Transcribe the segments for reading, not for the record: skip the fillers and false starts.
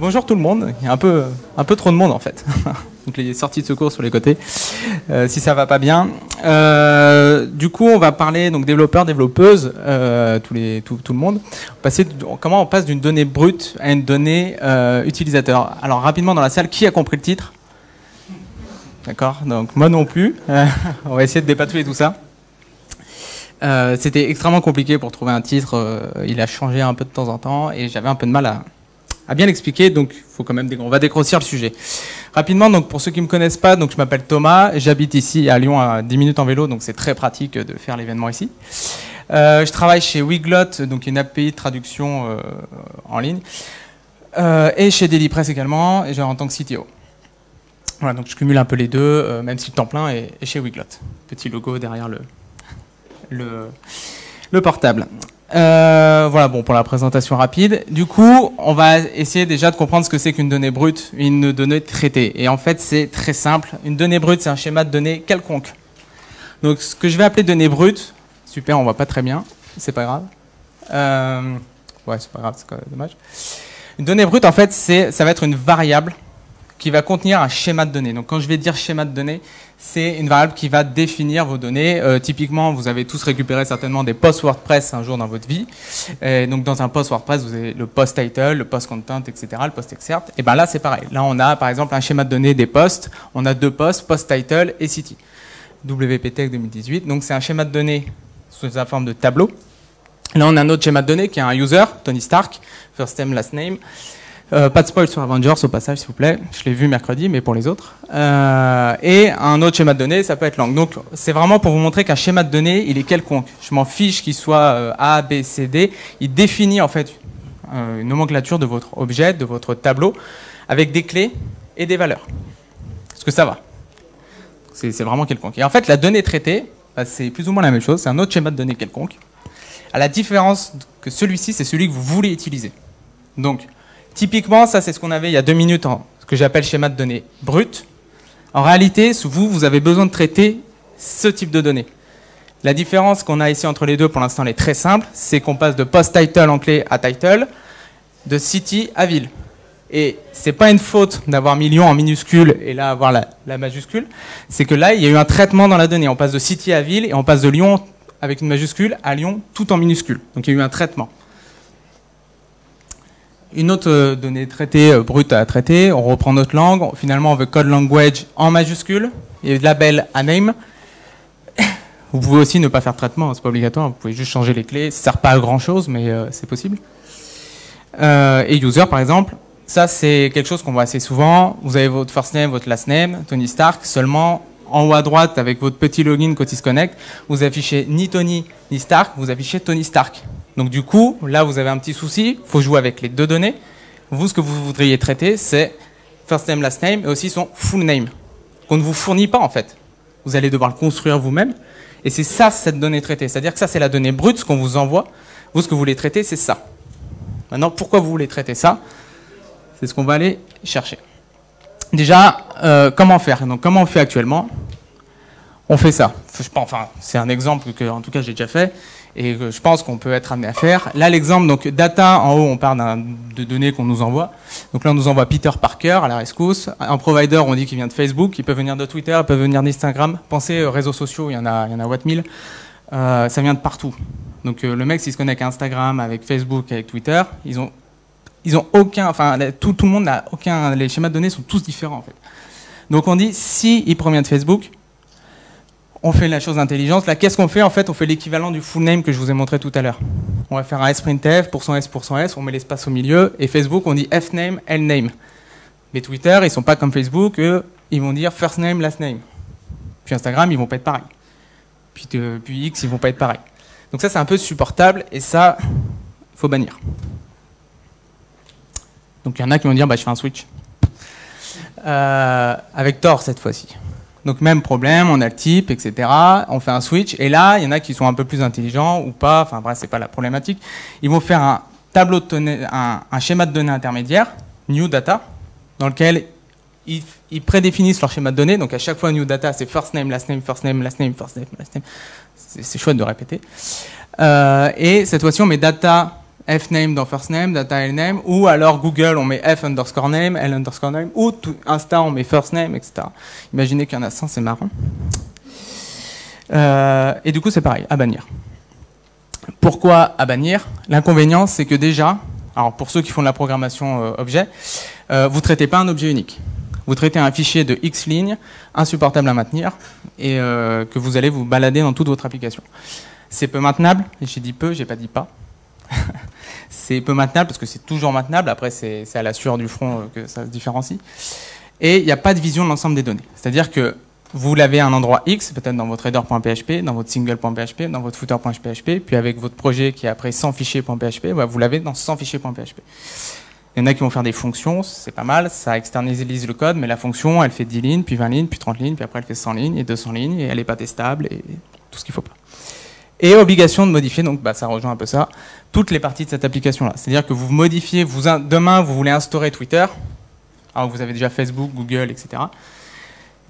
Bonjour tout le monde, il y a un peu trop de monde en fait. Donc les sorties de secours sur les côtés, si ça va pas bien. Du coup, on va parler donc développeurs, développeuses, tout le monde. Comment on passe d'une donnée brute à une donnée utilisateur. Alors rapidement dans la salle, qui a compris le titre? D'accord, donc moi non plus. On va essayer de dépatouiller tout ça. C'était extrêmement compliqué pour trouver un titre. Il a changé un peu de temps en temps et j'avais un peu de mal à bien l'expliquer. Donc, faut quand même on va dégrossir le sujet. Rapidement, donc pour ceux qui me connaissent pas, donc je m'appelle Thomas. J'habite ici à Lyon à 10 minutes en vélo, donc c'est très pratique de faire l'événement ici. Je travaille chez Weglot, donc une API de traduction en ligne, et chez Dailypress également, et en tant que CTO. Voilà, donc je cumule un peu les deux, même si le temps plein est chez Weglot. Petit logo derrière le portable. Voilà, bon, pour la présentation rapide. Du coup, on va essayer déjà de comprendre ce que c'est qu'une donnée brute, une donnée traitée. Et en fait, c'est très simple. Une donnée brute, c'est un schéma de données quelconque. Donc, ce que je vais appeler donnée brute, super, on voit pas très bien, c'est pas grave. Ouais, c'est pas grave, c'est quand même dommage. Une donnée brute, en fait, ça va être une variable qui va contenir un schéma de données. Donc quand je vais dire schéma de données, c'est une variable qui va définir vos données. Typiquement, vous avez tous récupéré certainement des posts WordPress un jour dans votre vie. Et donc dans un post WordPress, vous avez le post title, le post content, etc., le post excerpt. Et bien là, c'est pareil. Là, on a par exemple un schéma de données des posts. On a deux posts, post title et city. WPTech 2018. Donc c'est un schéma de données sous la forme de tableau. Là, on a un autre schéma de données qui est un user, Tony Stark, first name, last name. Pas de spoil sur Avengers au passage, s'il vous plaît. Je l'ai vu mercredi, mais pour les autres. Et un autre schéma de données, ça peut être langue. Donc, c'est vraiment pour vous montrer qu'un schéma de données, il est quelconque. Je m'en fiche qu'il soit A, B, C, D. Il définit en fait une nomenclature de votre objet, de votre tableau, avec des clés et des valeurs. Est-ce que ça va? C'est vraiment quelconque. Et en fait, la donnée traitée, bah, c'est plus ou moins la même chose. C'est un autre schéma de données quelconque. À la différence que celui-ci, c'est celui que vous voulez utiliser. Donc, typiquement, ça c'est ce qu'on avait il y a 2 minutes, ce que j'appelle schéma de données brut. En réalité, vous avez besoin de traiter ce type de données. La différence qu'on a ici entre les deux, pour l'instant, elle est très simple, c'est qu'on passe de post title en clé à title, de city à ville. Et c'est pas une faute d'avoir mis Lyon en minuscule et là avoir la majuscule, c'est que là, il y a eu un traitement dans la donnée. On passe de city à ville et on passe de Lyon avec une majuscule à Lyon tout en minuscule. Donc il y a eu un traitement. Une autre donnée traitée, brute à traiter, on reprend notre langue, finalement on veut code language en majuscule, et label à name. Vous pouvez aussi ne pas faire de traitement, c'est pas obligatoire, vous pouvez juste changer les clés, ça sert pas à grand chose, mais c'est possible. Et user par exemple, ça c'est quelque chose qu'on voit assez souvent, vous avez votre first name, votre last name, Tony Stark, seulement en haut à droite avec votre petit login Cotis Connect, vous affichez ni Tony ni Stark, vous affichez Tony Stark. Donc du coup, là vous avez un petit souci, il faut jouer avec les deux données. Vous, ce que vous voudriez traiter, c'est first name, last name, et aussi son full name, qu'on ne vous fournit pas en fait. Vous allez devoir le construire vous-même, et c'est ça cette donnée traitée. C'est-à-dire que ça c'est la donnée brute, ce qu'on vous envoie. Vous, ce que vous voulez traiter, c'est ça. Maintenant, pourquoi vous voulez traiter ça? C'est ce qu'on va aller chercher. Déjà, comment faire? Donc comment on fait actuellement? On fait ça. Enfin, c'est un exemple que, en tout cas, j'ai déjà fait. Et je pense qu'on peut être amené à faire. Là, l'exemple, donc data, en haut, on parle de données qu'on nous envoie. Donc là, on nous envoie Peter Parker à la rescousse. Un provider, on dit qu'il vient de Facebook, il peut venir de Twitter, il peut venir d'Instagram. Pensez aux réseaux sociaux, il y en a what mille. Ça vient de partout. Donc le mec, s'il se connecte à Instagram, avec Facebook, avec Twitter, ils ont aucun, enfin tout le monde n'a aucun, les schémas de données sont tous différents en fait. Donc on dit, si il provient de Facebook, on fait la chose intelligente. Là, qu'est-ce qu'on fait? En fait, on fait l'équivalent du full name que je vous ai montré tout à l'heure. On va faire un sprintf, %s, on met l'espace au milieu, et Facebook, on dit fname, lname. Mais Twitter, ils sont pas comme Facebook, eux, ils vont dire first name, last name. Puis Instagram, ils vont pas être pareils. Puis X, ils vont pas être pareils. Donc ça, c'est un peu supportable, et ça, il faut bannir. Donc il y en a qui vont dire, bah, je fais un switch. Avec tort cette fois-ci. Donc même problème, on a le type, etc. On fait un switch, et là, il y en a qui sont un peu plus intelligents ou pas, enfin bref, c'est pas la problématique. Ils vont faire un tableau de données, un schéma de données intermédiaire, new data, dans lequel ils prédéfinissent leur schéma de données. Donc à chaque fois, new data, c'est first name, last name, first name, last name, first name, last name. C'est chouette de répéter. Et cette fois-ci, on met data fname dans first name, data name, ou alors Google, on met f underscore name, l underscore name, ou Insta, on met first name, etc. Imaginez qu'il y en a 100, c'est marrant. Et du coup, c'est pareil, à bannir. Pourquoi à bannir? L'inconvénient, c'est que déjà, alors pour ceux qui font de la programmation objet, vous ne traitez pas un objet unique. Vous traitez un fichier de X lignes, insupportable à maintenir, et que vous allez vous balader dans toute votre application. C'est peu maintenable, et j'ai dit peu, j'ai pas dit pas. C'est peu maintenable parce que c'est toujours maintenable, après c'est à la sueur du front que ça se différencie. Et il n'y a pas de vision de l'ensemble des données. C'est-à-dire que vous l'avez à un endroit X, peut-être dans votre header.php, dans votre single.php, dans votre footer.php, puis avec votre projet qui est après 100 fichiers.php, bah vous l'avez dans 100 fichiers.php. Il y en a qui vont faire des fonctions, c'est pas mal, ça externalise le code, mais la fonction, elle fait 10 lignes, puis 20 lignes, puis 30 lignes, puis après elle fait 100 lignes et 200 lignes, et elle n'est pas testable, et tout ce qu'il faut pas. Et obligation de modifier, donc bah, ça rejoint un peu ça, toutes les parties de cette application-là. C'est-à-dire que vous modifiez, demain vous voulez instaurer Twitter, alors vous avez déjà Facebook, Google, etc.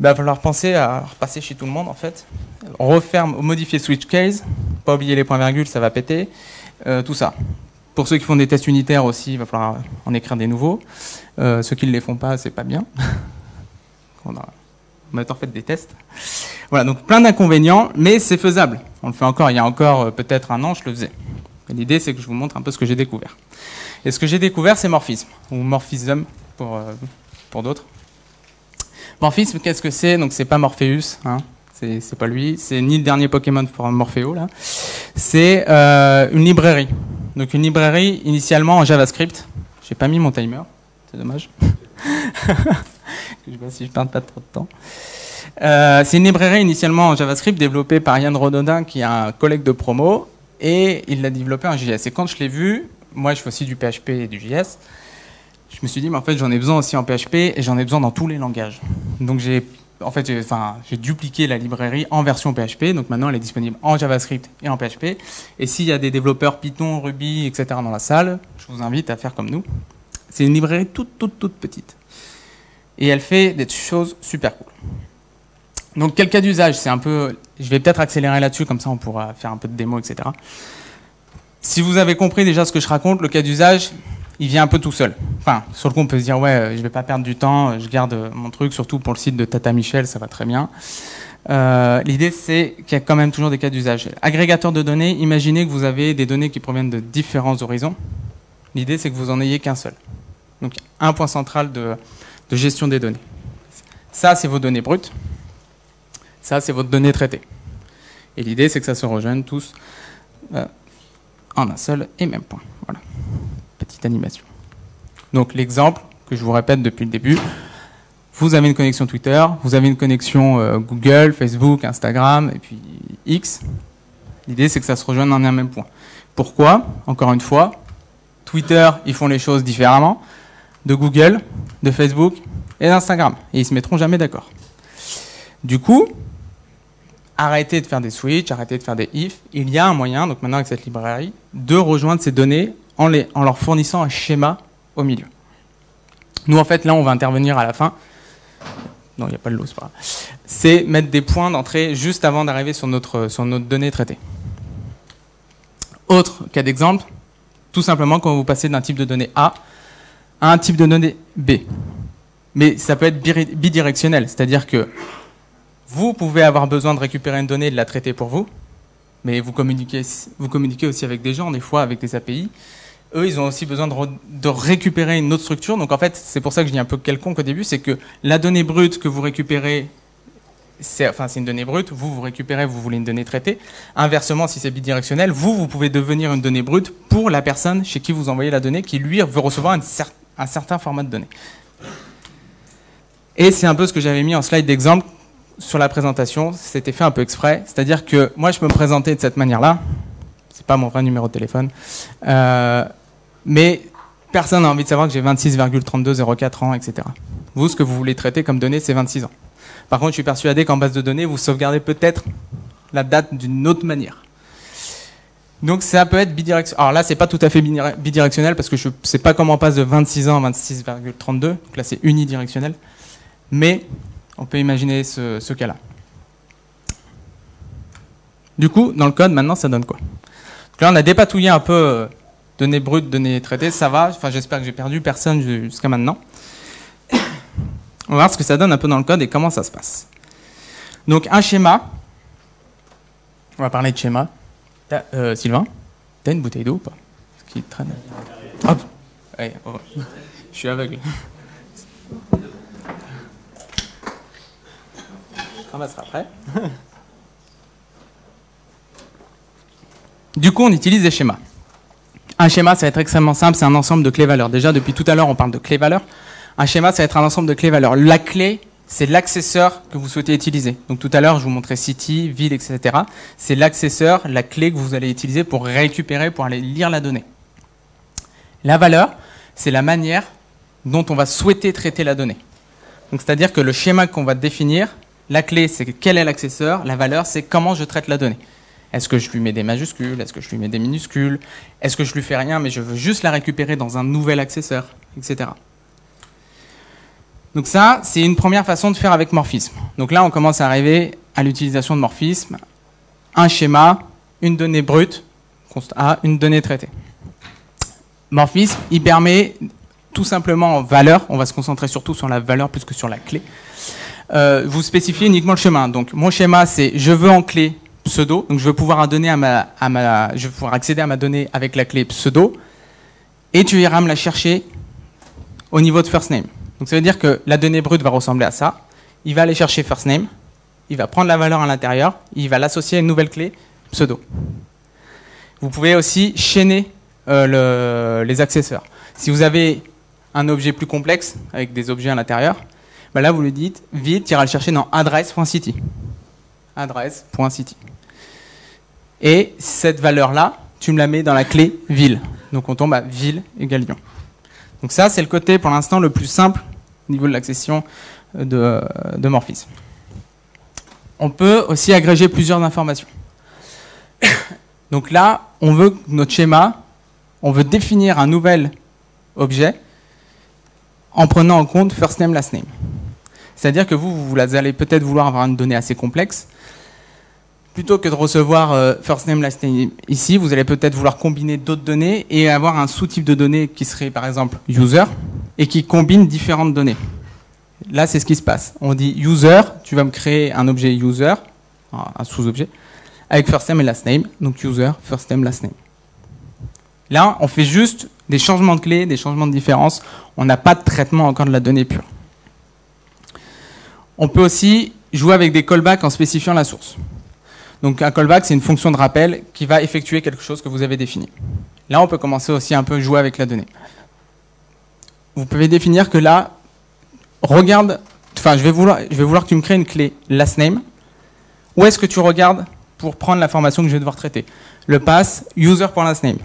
Il va falloir penser à repasser chez tout le monde en fait. Modifier switch case, pas oublier les points-virgules, ça va péter, tout ça. Pour ceux qui font des tests unitaires aussi, il va falloir en écrire des nouveaux. Ceux qui ne les font pas, c'est pas bien. On a en fait des tests. Voilà, donc plein d'inconvénients, mais c'est faisable. On le fait encore, il y a encore peut-être un an, je le faisais. L'idée, c'est que je vous montre un peu ce que j'ai découvert. Et ce que j'ai découvert, c'est morphisme, ou morphism pour d'autres. Morphisme, qu'est-ce que c'est? Donc c'est pas Morpheus, hein, c'est pas lui, c'est ni le dernier Pokémon pour Morpheo, là. C'est une librairie. Donc une librairie initialement en JavaScript. J'ai pas mis mon timer, c'est dommage. Je sais pas si je perds pas trop de temps. C'est une librairie initialement en JavaScript développée par Yann Rododin, qui est un collègue de promo, et il l'a développé en JS. Et quand je l'ai vu, moi je fais aussi du PHP et du JS, je me suis dit, mais en fait j'en ai besoin aussi en PHP, et j'en ai besoin dans tous les langages. Donc j'ai dupliqué la librairie en version PHP, donc maintenant elle est disponible en JavaScript et en PHP. Et s'il y a des développeurs Python, Ruby, etc. dans la salle, je vous invite à faire comme nous. C'est une librairie toute petite. Et elle fait des choses super cool. Donc quel cas d'usage? C'est un peu, je vais peut-être accélérer là-dessus, comme ça on pourra faire un peu de démo, etc. Si vous avez compris déjà ce que je raconte, le cas d'usage, il vient un peu tout seul. Enfin, sur le coup, on peut se dire, ouais, je vais pas perdre du temps, je garde mon truc, surtout pour le site de Tata Michel, ça va très bien. L'idée, c'est qu'il y a quand même toujours des cas d'usage. Agrégateur de données, imaginez que vous avez des données qui proviennent de différents horizons. L'idée, c'est que vous en ayez qu'un seul. Donc, un point central de gestion des données. Ça, c'est vos données brutes. Ça, c'est votre donnée traitée. Et l'idée, c'est que ça se rejoigne tous en un seul et même point. Voilà. Petite animation. Donc l'exemple que je vous répète depuis le début, vous avez une connexion Twitter, vous avez une connexion Google, Facebook, Instagram et puis X. L'idée c'est que ça se rejoigne en un même point. Pourquoi? Encore une fois, Twitter, ils font les choses différemment de Google, de Facebook et d'Instagram. Et ils se mettront jamais d'accord. Du coup, arrêtez de faire des switches, arrêtez de faire des if. Il y a un moyen, donc maintenant avec cette librairie, de rejoindre ces données en leur fournissant un schéma au milieu. Nous, en fait, là, on va intervenir à la fin. Non, il n'y a pas de lot, c'est pas grave. C'est mettre des points d'entrée juste avant d'arriver sur notre donnée traitée. Autre cas d'exemple, tout simplement quand vous passez d'un type de données A à un type de données B. Mais ça peut être bidirectionnel, c'est-à-dire que vous pouvez avoir besoin de récupérer une donnée et de la traiter pour vous, mais vous communiquez aussi avec des gens, des fois avec des API. Eux, ils ont aussi besoin de récupérer une autre structure. Donc en fait, c'est pour ça que je dis un peu quelconque au début, c'est que la donnée brute que vous récupérez, c'est une donnée brute, vous récupérez, vous voulez une donnée traitée. Inversement, si c'est bidirectionnel, vous pouvez devenir une donnée brute pour la personne chez qui vous envoyez la donnée, qui lui veut recevoir un certain format de données. Et c'est un peu ce que j'avais mis en slide d'exemple sur la présentation, c'était fait un peu exprès, c'est-à-dire que moi je peux me présenter de cette manière-là, c'est pas mon vrai numéro de téléphone, mais personne n'a envie de savoir que j'ai 26,3204 ans, etc. Vous, ce que vous voulez traiter comme données, c'est 26 ans. Par contre, je suis persuadé qu'en base de données, vous sauvegardez peut-être la date d'une autre manière. Donc ça peut être bidirectionnel. Alors là, c'est pas tout à fait bidirectionnel parce que je sais pas comment on passe de 26 ans à 26,32, donc là c'est unidirectionnel, mais on peut imaginer ce cas-là. Du coup, dans le code, maintenant, ça donne quoi? Donc là, on a dépatouillé un peu Données brutes, données traitées, ça va. Enfin, j'espère que j'ai perdu personne jusqu'à maintenant. On va voir ce que ça donne un peu dans le code et comment ça se passe. Donc, un schéma. On va parler de schéma. Sylvain, t'as une bouteille d'eau ou pas? Qui traîne. Hop. Ouais, oh. Je suis aveugle. Je ramasserai après. Du coup, on utilise des schémas. Un schéma, ça va être extrêmement simple, c'est un ensemble de clés-valeurs. Déjà, depuis tout à l'heure, on parle de clés-valeurs. Un schéma, ça va être un ensemble de clés-valeurs. La clé, c'est l'accesseur que vous souhaitez utiliser. Donc tout à l'heure, je vous montrais city, ville, etc. C'est l'accesseur, la clé que vous allez utiliser pour récupérer, pour aller lire la donnée. La valeur, c'est la manière dont on va souhaiter traiter la donnée. Donc c'est-à-dire que le schéma qu'on va définir, la clé, c'est quel est l'accesseur, la valeur, c'est comment je traite la donnée. Est-ce que je lui mets des majuscules? Est-ce que je lui mets des minuscules? Est-ce que je lui fais rien, mais je veux juste la récupérer dans un nouvel accesseur, etc. Donc ça, c'est une première façon de faire avec morphisme. Donc là, on commence à arriver à l'utilisation de morphisme. Un schéma, une donnée brute, const A, une donnée traitée. Morphisme, il permet tout simplement en valeur, on va se concentrer surtout sur la valeur plus que sur la clé. Vous spécifiez uniquement le schéma. Donc mon schéma, c'est je veux en clé pseudo, donc je veux pouvoir je veux pouvoir accéder à ma donnée avec la clé pseudo, et tu iras me la chercher au niveau de first name. Donc ça veut dire que la donnée brute va ressembler à ça. Il va aller chercher first name, il va prendre la valeur à l'intérieur, il va l'associer à une nouvelle clé pseudo. Vous pouvez aussi chaîner les accesseurs. Si vous avez un objet plus complexe avec des objets à l'intérieur, ben là vous lui dites vite, tu iras le chercher dans adresse.city. Adresse.city. Et cette valeur-là, tu me la mets dans la clé ville. Donc on tombe à ville égale Lyon. Donc ça, c'est le côté pour l'instant le plus simple au niveau de l'accession de morphisme. On peut aussi agréger plusieurs informations. Donc là, on veut notre schéma, on veut définir un nouvel objet en prenant en compte first name, last name. C'est-à-dire que vous allez peut-être vouloir avoir une donnée assez complexe. Plutôt que de recevoir first name, last name ici, vous allez peut-être vouloir combiner d'autres données et avoir un sous-type de données qui serait par exemple user et qui combine différentes données. Là, c'est ce qui se passe. On dit user, tu vas me créer un objet user, un sous-objet, avec first name et last name, donc user, first name, last name. Là, on fait juste des changements de clés, des changements de différence. On n'a pas de traitement encore de la donnée pure. On peut aussi jouer avec des callbacks en spécifiant la source. Donc un callback, c'est une fonction de rappel qui va effectuer quelque chose que vous avez défini. Là, on peut commencer aussi un peu jouer avec la donnée. Vous pouvez définir que là, je vais vouloir que tu me crées une clé last name. Où est-ce que tu regardes pour prendre l'information que je vais devoir traiter? Le pass user.lastname.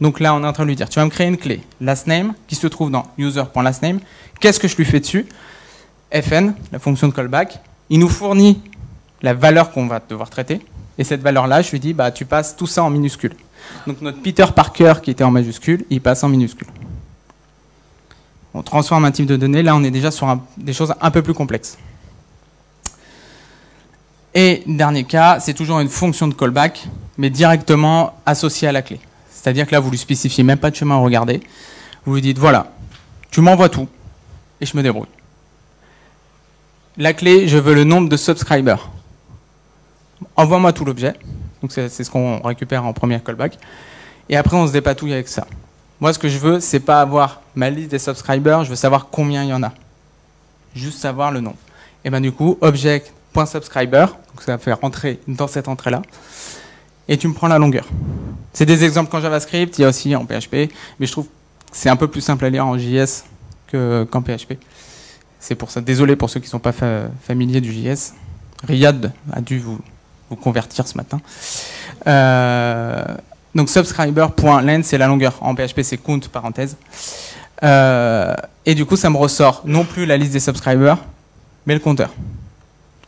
Donc là, on est en train de lui dire, tu vas me créer une clé last name qui se trouve dans user.lastname. Qu'est-ce que je lui fais dessus? Fn, la fonction de callback, il nous fournit la valeur qu'on va devoir traiter. Et cette valeur-là, je lui dis, tu passes tout ça en minuscule. Donc notre Peter Parker qui était en majuscule, il passe en minuscule. On transforme un type de données. Là, on est déjà sur des choses un peu plus complexes. Et dernier cas, c'est toujours une fonction de callback, mais directement associée à la clé. C'est-à-dire que là, vous lui spécifiez même pas de chemin à regarder. Vous lui dites, voilà, tu m'envoies tout, et je me débrouille. La clé, je veux le nombre de subscribers. Envoie-moi tout l'objet. Donc c'est ce qu'on récupère en premier callback. Et après, on se dépatouille avec ça. Moi, ce que je veux, c'est pas avoir ma liste des subscribers, je veux savoir combien il y en a. Juste savoir le nombre. Et bien du coup, object.subscriber, donc ça va faire rentrer dans cette entrée-là. Et tu me prends la longueur. C'est des exemples qu'en JavaScript, il y a aussi en PHP, mais je trouve que c'est un peu plus simple à lire en JS qu'en PHP. C'est pour ça. Désolé pour ceux qui ne sont pas familiers du JS. Riyad a dû vous convertir ce matin. Donc subscriber.length, c'est la longueur. En PHP, c'est count, parenthèse. Et du coup, ça me ressort non plus la liste des subscribers, mais le compteur.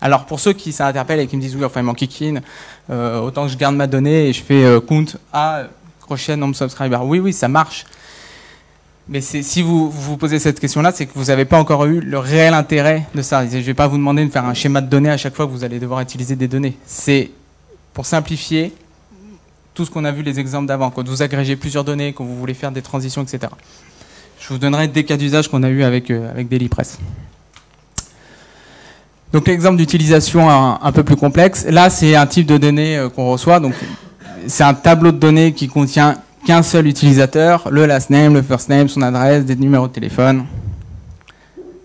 Alors pour ceux qui s'interpellent et qui me disent oui, enfin il m'enquiquine, autant que je garde ma donnée et je fais count à crochet nombre de subscribers. Oui, ça marche. Mais si vous vous posez cette question-là, c'est que vous n'avez pas encore eu le réel intérêt de ça. Je ne vais pas vous demander de faire un schéma de données à chaque fois que vous allez devoir utiliser des données. C'est pour simplifier, tout ce qu'on a vu, les exemples d'avant, quand vous agrégez plusieurs données, quand vous voulez faire des transitions, etc. Je vous donnerai des cas d'usage qu'on a eu avec Dailypress. Donc l'exemple d'utilisation un peu plus complexe. Là, c'est un type de données qu'on reçoit. Donc c'est un tableau de données qui contient qu'un seul utilisateur, le last name, le first name, son adresse, des numéros de téléphone.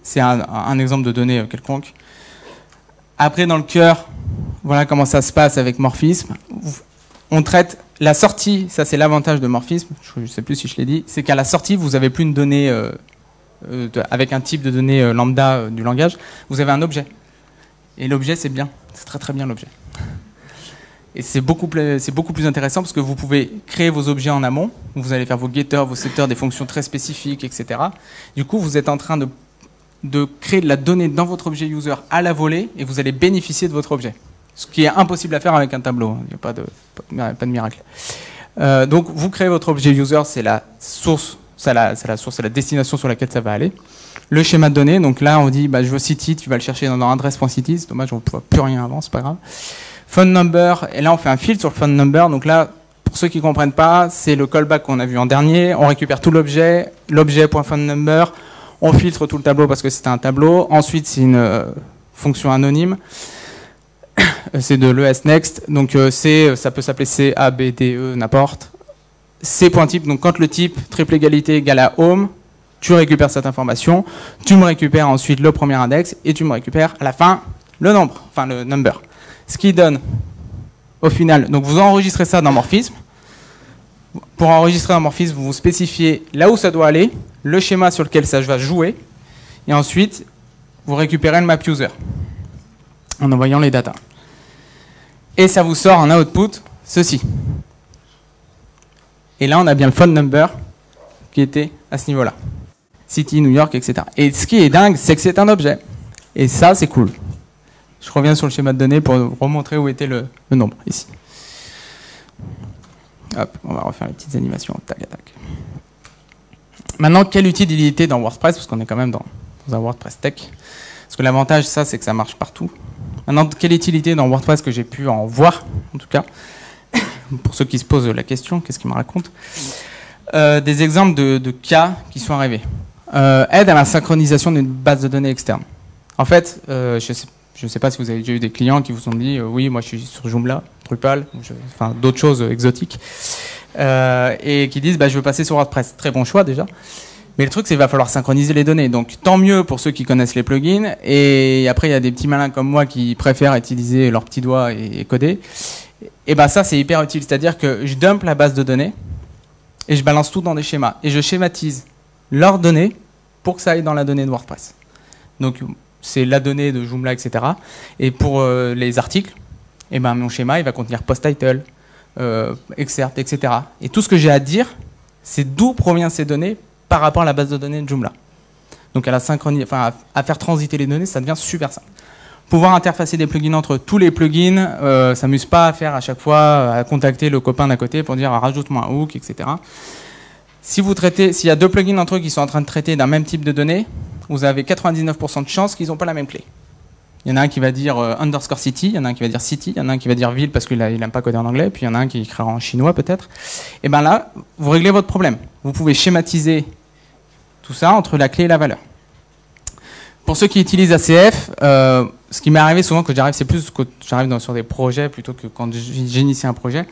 C'est un exemple de données quelconque. Après, dans le cœur, voilà comment ça se passe avec Morphisme. On traite la sortie, ça c'est l'avantage de Morphisme, je ne sais plus si je l'ai dit, c'est qu'à la sortie, vous n'avez plus une donnée avec un type de données lambda du langage, vous avez un objet. Et l'objet, c'est bien, c'est très très bien l'objet. Et c'est beaucoup plus intéressant parce que vous pouvez créer vos objets en amont, vous allez faire vos getters, vos setters, des fonctions très spécifiques, etc. Du coup, vous êtes en train de créer de la donnée dans votre objet user à la volée et vous allez bénéficier de votre objet. Ce qui est impossible à faire avec un tableau, il n'y a pas de miracle. Donc vous créez votre objet user, c'est la source, c'est la destination sur laquelle ça va aller. Le schéma de données, donc là on dit je veux city, tu vas le chercher dans adresse.city, c'est dommage on ne voit plus rien avant, c'est pas grave. Phone number, et là on fait un filtre sur le phone number, donc là pour ceux qui ne comprennent pas, c'est le callback qu'on a vu en dernier, on récupère tout l'objet.phone number, on filtre tout le tableau parce que c'est un tableau, ensuite c'est une fonction anonyme, c'est de l'ESNext, donc ça peut s'appeler C, A, B, D, E, n'importe. C.type, donc quand le type triple égalité égale à home, tu récupères cette information, tu me récupères ensuite le premier index et tu me récupères à la fin le nombre, enfin le number. Ce qui donne au final, donc vous enregistrez ça dans Morphisme. Pour enregistrer dans Morphisme, vous spécifiez là où ça doit aller, le schéma sur lequel ça va jouer, et ensuite vous récupérez le map user en envoyant les datas. Et ça vous sort en output ceci. Et là, on a bien le phone number qui était à ce niveau-là. City, New York, etc. Et ce qui est dingue, c'est que c'est un objet. Et ça, c'est cool. Je reviens sur le schéma de données pour remontrer où était le nombre, ici. Hop, on va refaire les petites animations. Tac, tac. Maintenant, quelle utilité dans WordPress, parce qu'on est quand même dans un WordPress tech. Parce que l'avantage, ça, c'est que ça marche partout. Maintenant, quelle utilité dans WordPress que j'ai pu en voir, en tout cas, pour ceux qui se posent la question, qu'est-ce qu'ils me racontent, des exemples de cas qui sont arrivés. Aide à la synchronisation d'une base de données externe. En fait, je ne sais pas si vous avez déjà eu des clients qui vous ont dit oui, moi je suis sur Joomla, Drupal, enfin d'autres choses exotiques, et qui disent je veux passer sur WordPress. Très bon choix déjà. Mais le truc, c'est qu'il va falloir synchroniser les données. Donc, tant mieux pour ceux qui connaissent les plugins. Et après, il y a des petits malins comme moi qui préfèrent utiliser leurs petits doigts et coder. Et ça, c'est hyper utile. C'est-à-dire que je dump la base de données et je balance tout dans des schémas. Et je schématise leurs données pour que ça aille dans la donnée de WordPress. Donc, c'est la donnée de Joomla, etc. Et pour les articles, mon schéma, il va contenir post-title, excerpt, etc. Et tout ce que j'ai à dire, c'est d'où proviennent ces données par rapport à la base de données de Joomla. Donc à faire transiter les données, ça devient super simple. Pouvoir interfacer des plugins entre tous les plugins, s'amuse pas à faire à chaque fois, à contacter le copain d'à côté pour dire rajoute-moi un hook, etc. S'il y a deux plugins entre eux qui sont en train de traiter d'un même type de données, vous avez 99% de chances qu'ils n'ont pas la même clé. Il y en a un qui va dire underscore city, il y en a un qui va dire city, il y en a un qui va dire ville parce qu'il n'aime pas coder en anglais, puis il y en a un qui écrira en chinois peut-être. Et là, vous réglez votre problème. Vous pouvez schématiser tout ça entre la clé et la valeur. Pour ceux qui utilisent ACF, ce qui m'est arrivé souvent quand j'arrive, c'est plus quand j'arrive sur des projets plutôt que quand j'initie un projet.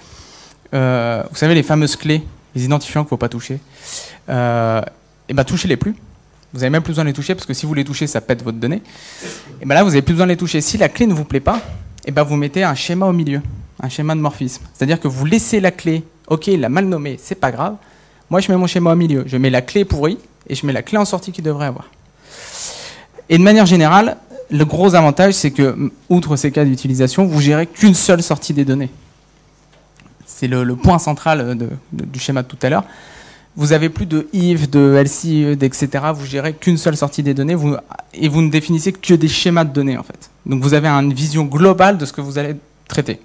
Vous savez, les fameuses clés, les identifiants qu'il ne faut pas toucher, touchez-les plus. Vous n'avez même plus besoin de les toucher parce que si vous les touchez, ça pète votre donnée. Et là, vous n'avez plus besoin de les toucher. Si la clé ne vous plaît pas, vous mettez un schéma au milieu, un schéma de morphisme. C'est-à-dire que vous laissez la clé, ok, il l'a mal nommée, c'est pas grave. Moi, je mets mon schéma au milieu. Je mets la clé pourrie et je mets la clé en sortie qu'il devrait avoir. Et de manière générale, le gros avantage, c'est que, outre ces cas d'utilisation, vous gérez qu'une seule sortie des données. C'est le point central du schéma de tout à l'heure. Vous n'avez plus de if, de else, etc. Vous gérez qu'une seule sortie des données et vous ne définissez que des schémas de données, en fait. Donc vous avez une vision globale de ce que vous allez traiter.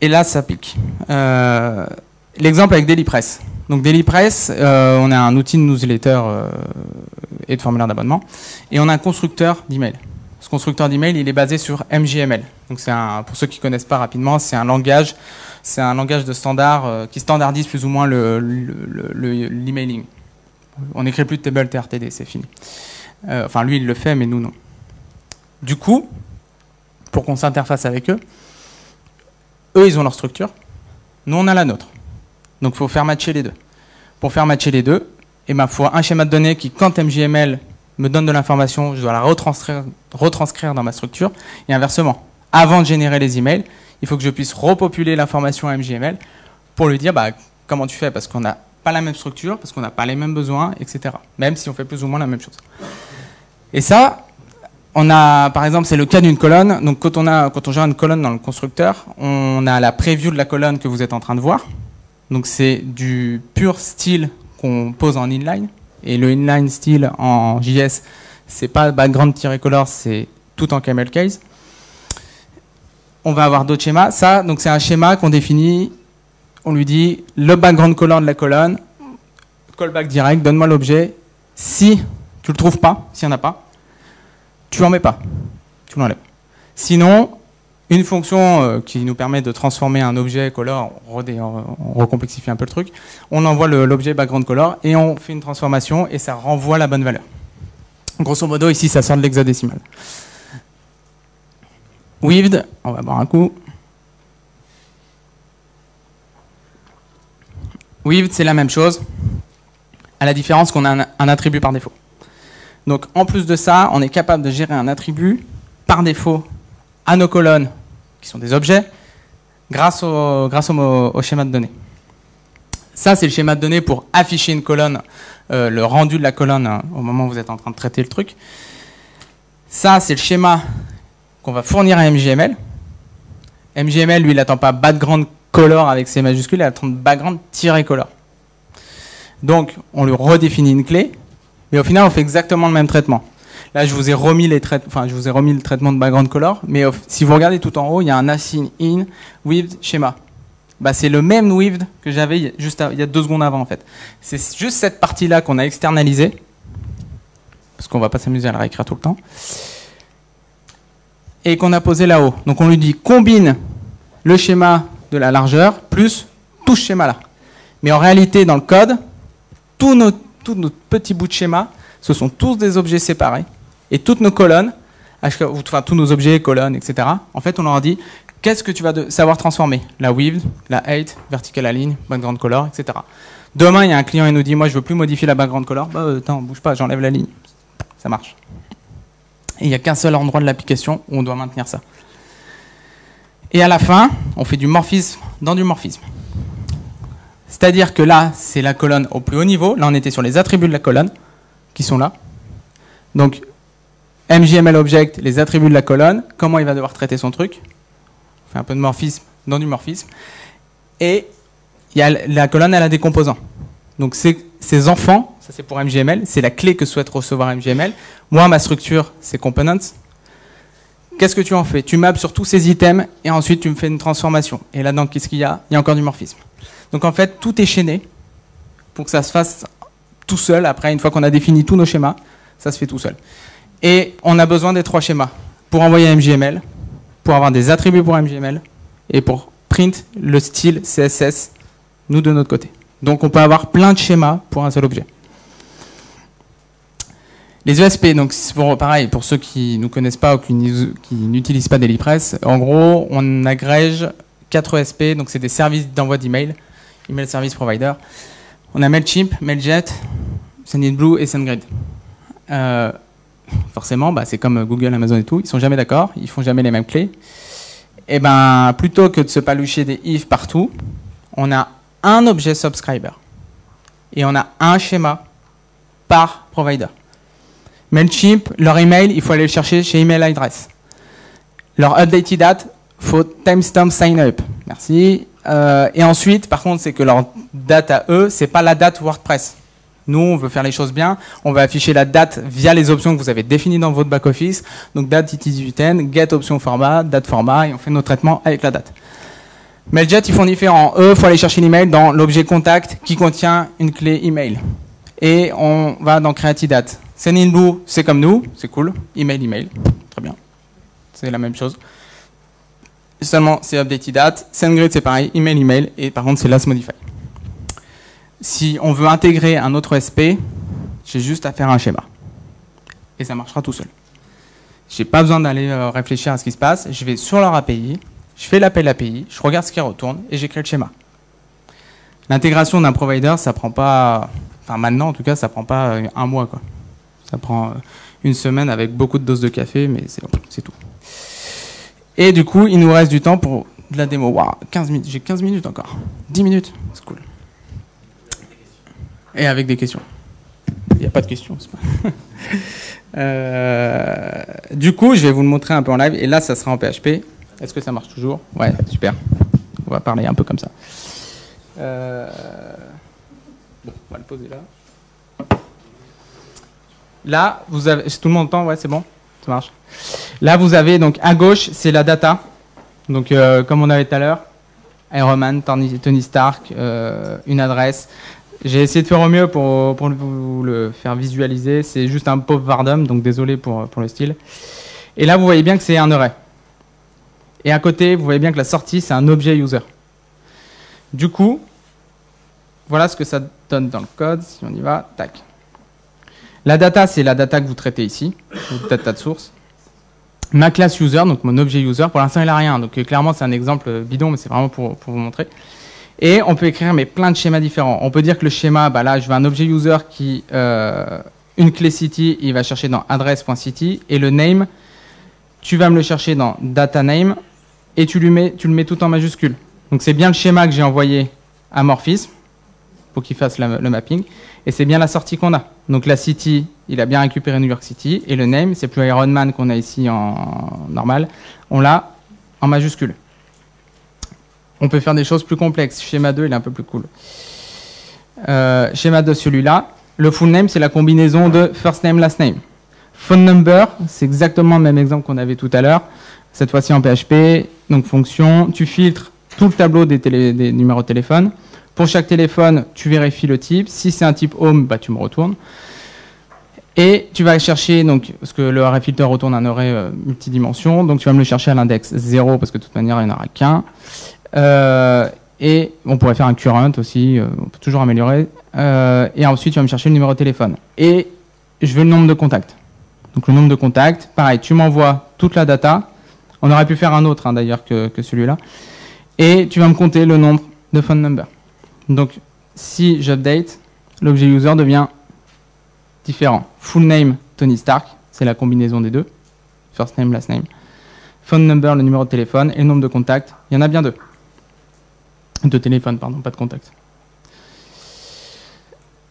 Et là, ça pique. L'exemple avec Dailypress. Donc Dailypress, on a un outil de newsletter et de formulaire d'abonnement, et on a un constructeur d'email. Ce constructeur d'email, il est basé sur MJML. Donc pour ceux qui ne connaissent pas rapidement, c'est un langage c'est un langage de standard qui standardise plus ou moins l'emailing. On n'écrit plus de table TRTD, c'est fini. Enfin, lui, il le fait, mais nous, non. Du coup, pour qu'on s'interface avec eux, ils ont leur structure, nous, on a la nôtre. Donc, il faut faire matcher les deux. Pour faire matcher les deux, il faut un schéma de données qui, quand MJML me donne de l'information, je dois la retranscrire dans ma structure, et inversement. Avant de générer les emails, il faut que je puisse repopuler l'information à MJML pour lui dire comment tu fais, parce qu'on n'a pas la même structure, parce qu'on n'a pas les mêmes besoins, etc. Même si on fait plus ou moins la même chose. Et ça, par exemple, c'est le cas d'une colonne. Donc quand on gère une colonne dans le constructeur, on a la preview de la colonne que vous êtes en train de voir. Donc c'est du pur style qu'on pose en inline. Et le inline style en JS, c'est pas background-color, c'est tout en camel case. On va avoir d'autres schémas. Ça, donc c'est un schéma qu'on définit. On lui dit le background color de la colonne, callback direct, donne-moi l'objet. Si tu le trouves pas, s'il n'y en a pas, tu en mets pas, tu l'enlèves. Sinon, une fonction qui nous permet de transformer un objet color, on recomplexifie un peu le truc, on envoie l'objet background color et on fait une transformation et ça renvoie la bonne valeur. Grosso modo, ici, ça sort de l'hexadécimal. Weaved, on va boire un coup. Weaved, c'est la même chose, à la différence qu'on a un attribut par défaut. Donc, en plus de ça, on est capable de gérer un attribut par défaut à nos colonnes, qui sont des objets, grâce au schéma de données. Ça, c'est le schéma de données pour afficher une colonne, le rendu de la colonne au moment où vous êtes en train de traiter le truc. Ça, c'est le schéma qu'on va fournir à MJML. MJML, lui, il n'attend pas background color avec ses majuscules, il attend background-color. Donc, on lui redéfinit une clé, mais au final, on fait exactement le même traitement. Là, je vous ai remis le traitement de background color, mais si vous regardez tout en haut, il y a un assign in with schéma. C'est le même with que j'avais il y a 2 secondes avant, en fait. C'est juste cette partie-là qu'on a externalisée, parce qu'on ne va pas s'amuser à la réécrire tout le temps, et qu'on a posé là-haut. Donc, on lui dit combine le schéma de la largeur plus tout ce schéma-là. Mais en réalité, dans le code, tous nos petits bouts de schéma, ce sont tous des objets séparés. Et toutes nos colonnes, enfin tous nos objets, colonnes, etc., en fait, on leur dit qu'est-ce que tu vas savoir transformer. La width, la height, vertical align, background color, etc. Demain, il y a un client qui nous dit moi, je ne veux plus modifier la background color. Attends, bouge pas, j'enlève la ligne. Ça marche. Et il n'y a qu'un seul endroit de l'application où on doit maintenir ça. Et à la fin, on fait du morphisme dans du morphisme. C'est-à-dire que là, c'est la colonne au plus haut niveau. Là, on était sur les attributs de la colonne, qui sont là. Donc, MJML Object, les attributs de la colonne, comment il va devoir traiter son truc. On fait un peu de morphisme dans du morphisme. Et la colonne, elle a des composants. Donc, ces enfants, ça c'est pour MJML, c'est la clé que souhaite recevoir MJML. Moi, ma structure, c'est components. Qu'est-ce que tu en fais? Tu maps sur tous ces items et ensuite tu me fais une transformation. Et là-dedans, qu'est-ce qu'il y a? Il y a encore du morphisme. Donc en fait, tout est chaîné pour que ça se fasse tout seul. Après, une fois qu'on a défini tous nos schémas, ça se fait tout seul. Et on a besoin des 3 schémas pour envoyer MJML, pour avoir des attributs pour MJML et pour print le style CSS, nous de notre côté. Donc on peut avoir plein de schémas pour un seul objet. Les ESP, donc pareil, pour ceux qui ne nous connaissent pas ou qui n'utilisent pas Dailypress, en gros, on agrège 4 ESP, donc c'est des services d'envoi d'email, Email Service Provider. On a Mailchimp, Mailjet, Sendinblue et SendGrid. Forcément, c'est comme Google, Amazon et tout, ils ne sont jamais d'accord, ils ne font jamais les mêmes clés. Et plutôt que de se palucher des if partout, on a un objet subscriber et on a un schéma par provider. Mailchimp, leur email, il faut aller le chercher chez Email Address. Leur updated date, il faut timestamp sign up. Merci. Et ensuite, par contre, c'est que leur date à eux, c'est pas la date WordPress. Nous, on veut faire les choses bien. On va afficher la date via les options que vous avez définies dans votre back-office. Donc, date IT18N, get option format, date format, et on fait nos traitements avec la date. Mailjet, ils font différent. Eux, il faut aller chercher l'email dans l'objet contact qui contient une clé email. Et on va dans create-date. Sendinblue, c'est comme nous, c'est cool. Email, très bien. C'est la même chose. seulement c'est updated date. SendGrid, c'est pareil, email, et par contre, c'est last modify. Si on veut intégrer un autre OSP, j'ai juste à faire un schéma. Et ça marchera tout seul. J'ai pas besoin d'aller réfléchir à ce qui se passe. Je vais sur leur API, je fais l'appel API, je regarde ce qui retourne et j'écris le schéma. L'intégration d'un provider, ça prend pas... Enfin, maintenant, en tout cas, ça prend pas un mois, quoi. Ça prend une semaine avec beaucoup de doses de café, mais c'est tout. Et du coup, il nous reste du temps pour de la démo. Waouh, 15 minutes. J'ai 15 minutes encore. 10 minutes. C'est cool. Et avec des questions. Il n'y a pas de questions. C'est pas... du coup, je vais vous le montrer un peu en live. Et là, ça sera en PHP. Est-ce que ça marche toujours? Ouais, super. On va parler un peu comme ça. Bon, on va le poser là. Là, vous avez... Tout le monde entend? Ouais, c'est bon? Ça marche. Là, vous avez, donc, à gauche, c'est la data. Donc, comme on avait tout à l'heure, Iron Man, Tony Stark, une adresse. J'ai essayé de faire au mieux pour vous le faire visualiser. C'est juste un pauvre Vardom, donc désolé pour le style. Et là, vous voyez bien que c'est un array. Et à côté, vous voyez bien que la sortie, c'est un objet user. Du coup, voilà ce que ça donne dans le code. Si on y va, tac. La data, c'est la data que vous traitez ici, donc data de source. Ma classe user, donc mon objet user, pour l'instant, il n'a rien. Donc clairement, c'est un exemple bidon, mais c'est vraiment pour vous montrer. Et on peut écrire plein de schémas différents. On peut dire que le schéma, bah là, je veux un objet user qui, une clé city, il va chercher dans adresse.city, et le name, tu vas me le chercher dans data name, et tu le mets tout en majuscule. Donc c'est bien le schéma que j'ai envoyé à Morphism, pour qu'il fasse le mapping, et c'est bien la sortie qu'on a. Donc la city, il a bien récupéré New York City, et le name, c'est plus Iron Man qu'on a ici en normal, on l'a en majuscule. On peut faire des choses plus complexes. Schéma 2, il est un peu plus cool. Schéma 2, celui-là. Le full name, c'est la combinaison de first name, last name. Phone number, c'est exactement le même exemple qu'on avait tout à l'heure. Cette fois-ci en PHP. Donc fonction, tu filtres tout le tableau des numéros de téléphone. Pour chaque téléphone, tu vérifies le type. Si c'est un type home, bah, tu me retournes. Et tu vas chercher, donc, parce que le array filter retourne un array multidimension, donc tu vas me le chercher à l'index 0, parce que de toute manière, il n'y en aura qu'un. Et on pourrait faire un current aussi, on peut toujours améliorer. Et ensuite, tu vas me chercher le numéro de téléphone. Et je veux le nombre de contacts. Donc le nombre de contacts, pareil, tu m'envoies toute la data. On aurait pu faire un autre d'ailleurs que celui-là. Et tu vas me compter le nombre de phone number. Donc si j'update, l'objet user devient différent. Full name Tony Stark, c'est la combinaison des deux. First name, last name. Phone number, le numéro de téléphone, et le nombre de contacts. Il y en a bien deux. De téléphone, pardon, pas de contact.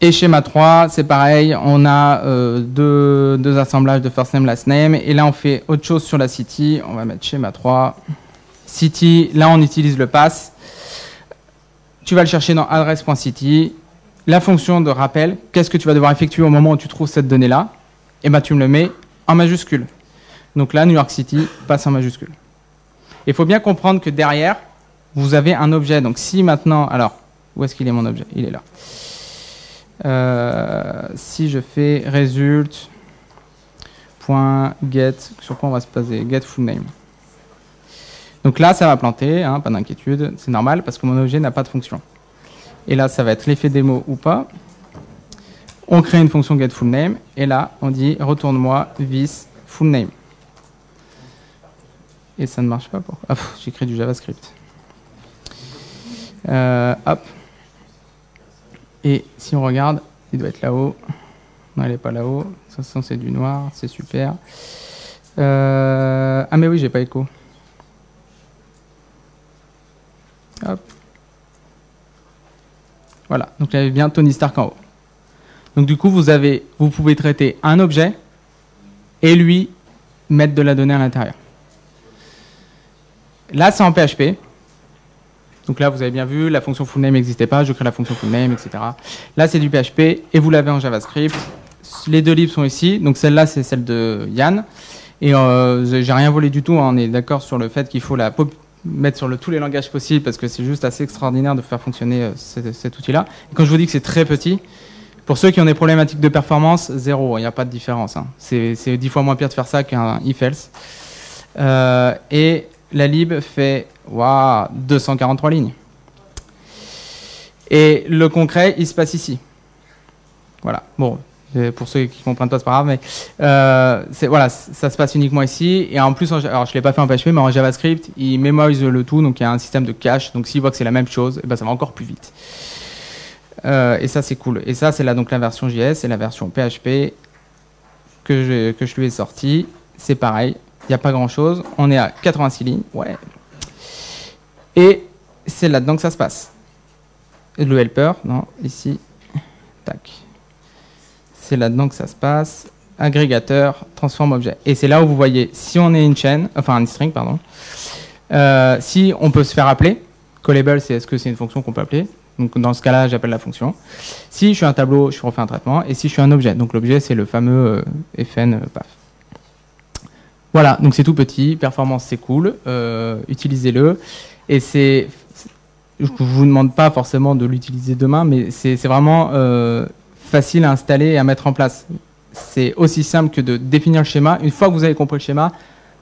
Et schéma 3, c'est pareil, on a deux assemblages de first name, last name, et là on fait autre chose sur la city, on va mettre schéma 3. City, là on utilise le pass. Tu vas le chercher dans adresse.city. La fonction de rappel, qu'est-ce que tu vas devoir effectuer au moment où tu trouves cette donnée-là? Et ben tu me le mets en majuscule. Donc là, New York City passe en majuscule. Il faut bien comprendre que derrière, vous avez un objet. Donc si maintenant... Alors, où est-ce qu'il est mon objet? Il est là. Si je fais result.get, sur quoi on va se baser? Get full name. Donc là, ça va planter, hein, pas d'inquiétude. C'est normal parce que mon objet n'a pas de fonction. Et là, ça va être l'effet démo ou pas. On crée une fonction get full name. Et là, on dit retourne-moi this full name. Et ça ne marche pas. Pourquoi? Ah, j'ai créé du JavaScript. Hop. Et si on regarde, il doit être là-haut. Non, il n'est pas là-haut. De toute façon, c'est du noir. C'est super. Ah, mais oui, j'ai pas écho. Hop. Voilà. Donc, il y avait bien Tony Stark en haut. Donc, du coup, vous pouvez traiter un objet et lui mettre de la donnée à l'intérieur. Là, c'est en PHP. Donc là, vous avez bien vu, la fonction full name n'existait pas, je crée la fonction full name, etc. Là, c'est du PHP et vous l'avez en JavaScript. Les deux libs sont ici. Donc celle-là, c'est celle de Yann. Et j'ai rien volé du tout. Hein. On est d'accord sur le fait qu'il faut la mettre sur tous les langages possibles parce que c'est juste assez extraordinaire de faire fonctionner cet outil-là. Et quand je vous dis que c'est très petit, pour ceux qui ont des problématiques de performance, zéro, il n'y a pas de différence. Hein. C'est 10 fois moins pire de faire ça qu'un if-else. Et la lib fait 243 lignes. Et le concret, il se passe ici. Voilà. Bon, pour ceux qui ne comprennent pas, c'est pas grave, mais voilà, ça se passe uniquement ici. Et en plus, alors je ne l'ai pas fait en PHP, mais en JavaScript, il mémorise le tout. Donc il y a un système de cache. Donc s'il voit que c'est la même chose, ça va encore plus vite. Et ça, c'est cool. Et ça, c'est donc la version JS et la version PHP que je lui ai sortie. C'est pareil. Il n'y a pas grand-chose. On est à 86 lignes. Ouais. Et c'est là-dedans que ça se passe. Le helper, non, ici. Tac. C'est là-dedans que ça se passe. Agrégateur, transform objet. Et c'est là où vous voyez, si on est une chaîne, enfin un string, pardon, si on peut se faire appeler, callable, c'est est-ce que c'est une fonction qu'on peut appeler. Donc dans ce cas-là, j'appelle la fonction. Si je suis un tableau, je refais un traitement. Et si je suis un objet, donc l'objet, c'est le fameux fn paf. Voilà, donc c'est tout petit, performance c'est cool, utilisez-le. Et c'est, je ne vous demande pas forcément de l'utiliser demain, mais c'est vraiment facile à installer et à mettre en place. C'est aussi simple que de définir le schéma. Une fois que vous avez compris le schéma,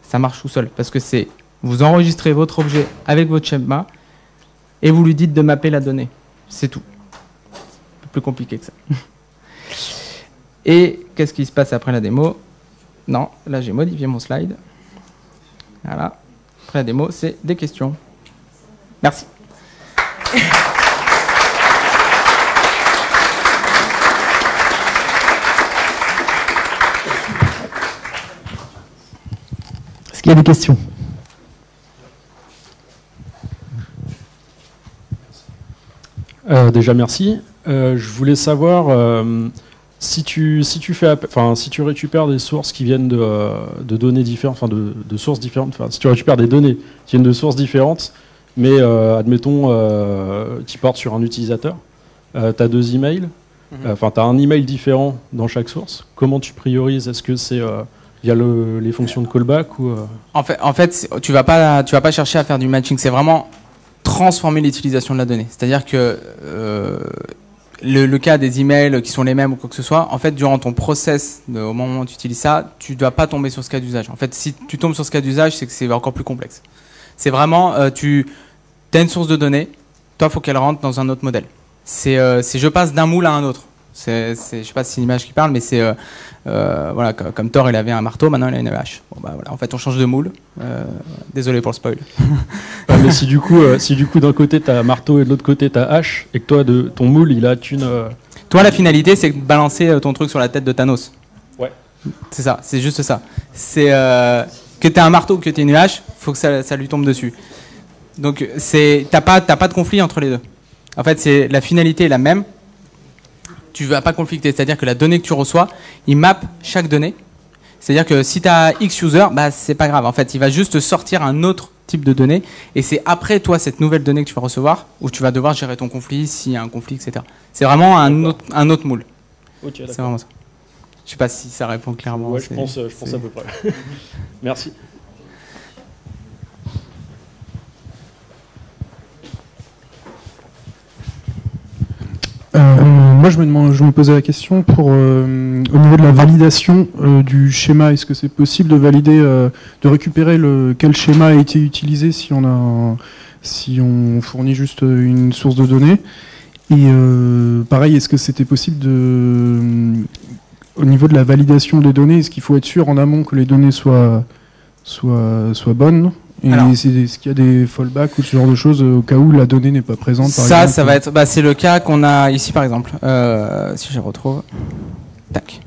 ça marche tout seul. Parce que c'est, vous enregistrez votre objet avec votre schéma et vous lui dites de mapper la donnée. C'est tout. Un peu plus compliqué que ça. Et qu'est-ce qui se passe après la démo? Non, là j'ai modifié mon slide. Voilà. Après la démo, c'est des questions. Merci. Est-ce qu'il y a des questions? Déjà merci. Je voulais savoir si tu récupères des sources qui viennent de données différentes, enfin de sources différentes, enfin si tu récupères des données qui viennent de sources différentes, mais admettons qui portent sur un utilisateur, tu as deux emails, enfin tu as un email différent dans chaque source. Comment tu priorises? Est-ce que c'est via les fonctions de callback ou En fait, tu vas pas chercher à faire du matching. C'est vraiment transformer l'utilisation de la donnée. C'est-à-dire que le cas des emails qui sont les mêmes ou quoi que ce soit, en fait, durant ton process, au moment où tu utilises ça, tu ne dois pas tomber sur ce cas d'usage. En fait, si tu tombes sur ce cas d'usage, c'est que c'est encore plus complexe. C'est vraiment, tu as une source de données, toi, il faut qu'elle rentre dans un autre modèle. C'est je passe d'un moule à un autre. Je ne sais pas si c'est une image qui parle, mais c'est voilà, comme Thor, il avait un marteau, maintenant il a une hache. Bon, bah, voilà, en fait, on change de moule. Désolé pour le spoil. Mais si du coup d'un côté tu as marteau et de l'autre côté tu as hache, et que toi, ton moule, il a une... Toi, la finalité, c'est de balancer ton truc sur la tête de Thanos. Ouais. C'est ça, c'est juste ça. C'est que tu as un marteau ou que tu aies une hache, il faut que ça lui tombe dessus. Donc, t'as pas de conflit entre les deux. En fait, la finalité est la même. Tu ne vas pas conflicter, c'est-à-dire que la donnée que tu reçois, il map chaque donnée. C'est-à-dire que si tu as X user, bah, c'est pas grave. En fait, il va juste sortir un autre type de données. Et c'est après, toi, cette nouvelle donnée que tu vas recevoir, où tu vas devoir gérer ton conflit, s'il y a un conflit, etc. C'est vraiment un autre moule. Okay, c'est vraiment ça. Je ne sais pas si ça répond clairement. Ouais, je pense à peu près. Merci. Moi, je me posais la question au niveau de la validation du schéma. Est-ce que c'est possible de valider, de récupérer quel schéma a été utilisé si on fournit juste une source de données? Et pareil, est-ce que c'était possible au niveau de la validation des données, est-ce qu'il faut être sûr en amont que les données soient bonnes? Et est-ce qu'il y a des fallbacks ou ce genre de choses au cas où la donnée n'est pas présente par exemple, ça va être, c'est le cas qu'on a ici par exemple. Si je retrouve, tac.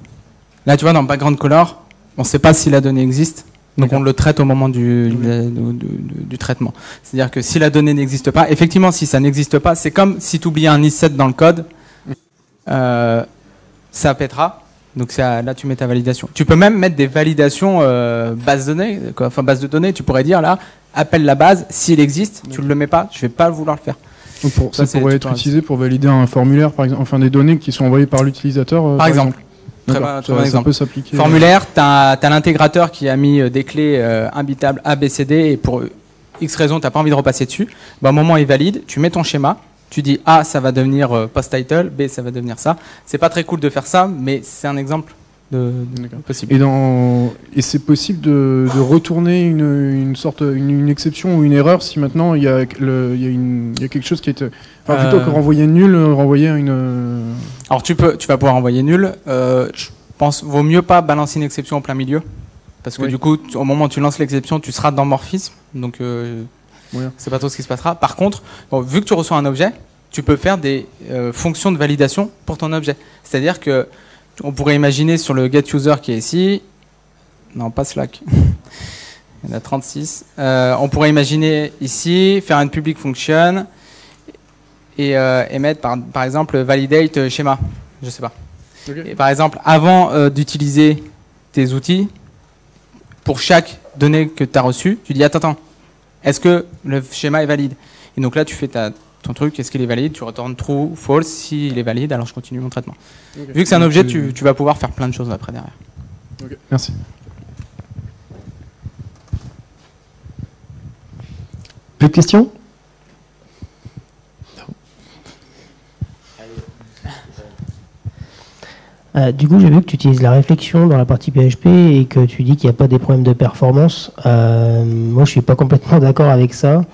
Là, tu vois, dans background color, on ne sait pas si la donnée existe, donc on le traite au moment du traitement. C'est-à-dire que si la donnée n'existe pas, effectivement, si ça n'existe pas, c'est comme si tu oublies un is7 dans le code, ça pètera. Donc là, tu mets ta validation. Tu peux même mettre des validations base de données, enfin base de données. Tu pourrais dire là, appelle la base, s'il existe, tu ne le mets pas, je ne vais pas vouloir le faire. Donc ça pourrait être utilisé pour valider un formulaire, par exemple, enfin des données qui sont envoyées par l'utilisateur. Par exemple. Très bon exemple. Ça peut s'appliquer. Formulaire, tu as l'intégrateur qui a mis des clés imbitables A, B, C, D, et pour X raison, tu n'as pas envie de repasser dessus. Bah, au moment où il valide, tu mets ton schéma. Tu dis A, ça va devenir post-title, B, ça va devenir ça. C'est pas très cool de faire ça, mais c'est un exemple possible. Et c'est possible de retourner une exception ou une erreur si maintenant il y a quelque chose qui est... Enfin, plutôt que renvoyer nul, renvoyer une... Alors tu vas pouvoir envoyer nul. Je pense vaut mieux pas balancer une exception en plein milieu. Parce que du coup, au moment où tu lances l'exception, tu seras dans morphisme. Donc c'est pas trop ce qui se passera. Par contre, vu que tu reçois un objet, tu peux faire des fonctions de validation pour ton objet. C'est-à-dire que on pourrait imaginer sur le getUser qui est ici, non pas Slack, il y en a 36, on pourrait imaginer ici, faire une public function et mettre par exemple validate schéma, je sais pas. Okay. Et par exemple, avant d'utiliser tes outils, pour chaque donnée que tu as reçue, tu dis attends, est-ce que le schéma est valide? Et donc là, tu fais ton truc, est-ce qu'il est valide? Tu retournes true, false. S'il est valide, alors je continue mon traitement. Okay. Vu que c'est un objet, tu vas pouvoir faire plein de choses après derrière. Okay. Merci. Plus de questions? Du coup, j'ai vu que tu utilises la réflexion dans la partie PHP et que tu dis qu'il n'y a pas des problèmes de performance. Moi, je suis pas complètement d'accord avec ça.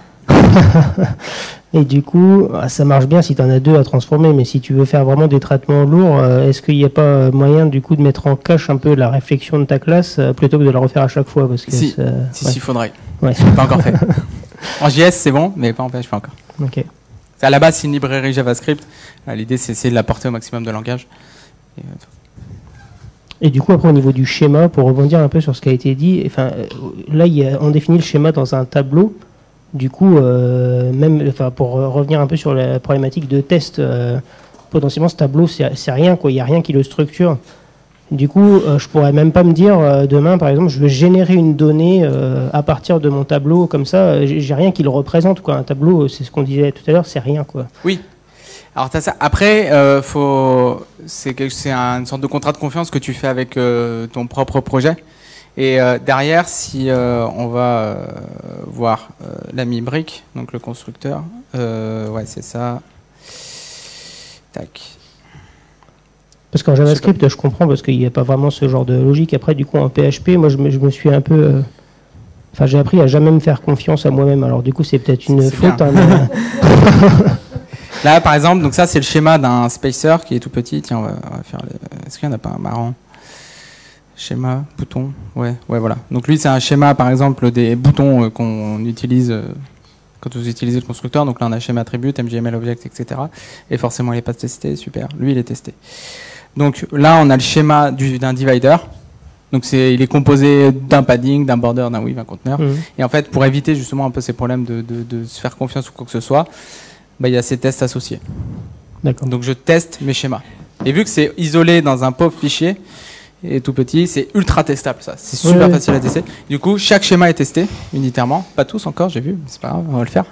Et du coup, ça marche bien si tu en as deux à transformer, mais si tu veux faire vraiment des traitements lourds, est-ce qu'il n'y a pas moyen du coup de mettre en cache un peu la réflexion de ta classe plutôt que de la refaire à chaque fois? Parce que si, il faudrait. Ouais. Pas encore fait. En JS, c'est bon, mais pas en PHP encore. Ok. À la base, c'est une librairie JavaScript. L'idée, c'est essayer de la porter au maximum de langage. Et du coup, après, au niveau du schéma, pour rebondir un peu sur ce qui a été dit, enfin, là, on définit le schéma dans un tableau. Du coup, pour revenir un peu sur la problématique de test, potentiellement, ce tableau, c'est rien, quoi. Il n'y a rien qui le structure. Du coup, je pourrais même pas me dire, demain, par exemple, je veux générer une donnée à partir de mon tableau, comme ça, j'ai rien qui le représente, quoi. Un tableau, c'est ce qu'on disait tout à l'heure, c'est rien, quoi. Oui. Alors t'as ça. Après, c'est une sorte de contrat de confiance que tu fais avec ton propre projet. Et derrière, si on va voir l'ami Brick, donc le constructeur, ouais, c'est ça. Tac. Parce qu'en JavaScript, je comprends parce qu'il n'y a pas vraiment ce genre de logique. Après, du coup, en PHP, moi, je me suis un peu. Enfin, j'ai appris à jamais me faire confiance à moi-même. Alors, du coup, c'est peut-être une faute. Hein, mais... Là, par exemple, donc ça, c'est le schéma d'un spacer qui est tout petit. Tiens, on va faire. Est-ce qu'il n'y en a pas un marrant? Schéma, bouton. Ouais, voilà. Donc lui, c'est un schéma, par exemple, des boutons qu'on utilise quand vous utilisez le constructeur. Donc là, on a schéma attribute, MGML object, etc. Et forcément, il n'est pas testé. Super. Lui, il est testé. Donc là, on a le schéma d'un divider. Donc il est composé d'un padding, d'un border, d'un weave, un conteneur. Et en fait, pour éviter justement un peu ces problèmes de se faire confiance ou quoi que ce soit, il y a ces tests associés. Donc je teste mes schémas. Et vu que c'est isolé dans un pauvre fichier et tout petit, c'est ultra testable ça. C'est super facile à tester. Du coup, chaque schéma est testé unitairement. Pas tous encore, j'ai vu, mais c'est pas grave, on va le faire.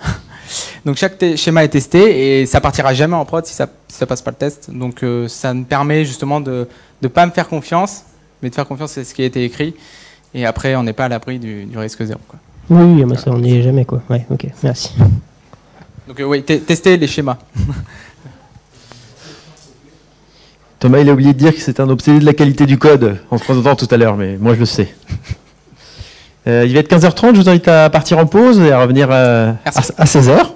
Donc chaque schéma est testé et ça partira jamais en prod si ça passe pas le test. Donc ça me permet justement de ne pas me faire confiance, mais de faire confiance à ce qui a été écrit. Et après, on n'est pas à l'abri du risque zéro, quoi. Oui, mais ça, on n'y est jamais, quoi. Ouais, ok, merci. Donc oui, tester les schémas. Thomas, il a oublié de dire que c'est un obsédé de la qualité du code en se présentant tout à l'heure, mais moi je le sais. Il va être 15h30, je vous invite à partir en pause et à revenir à 16h.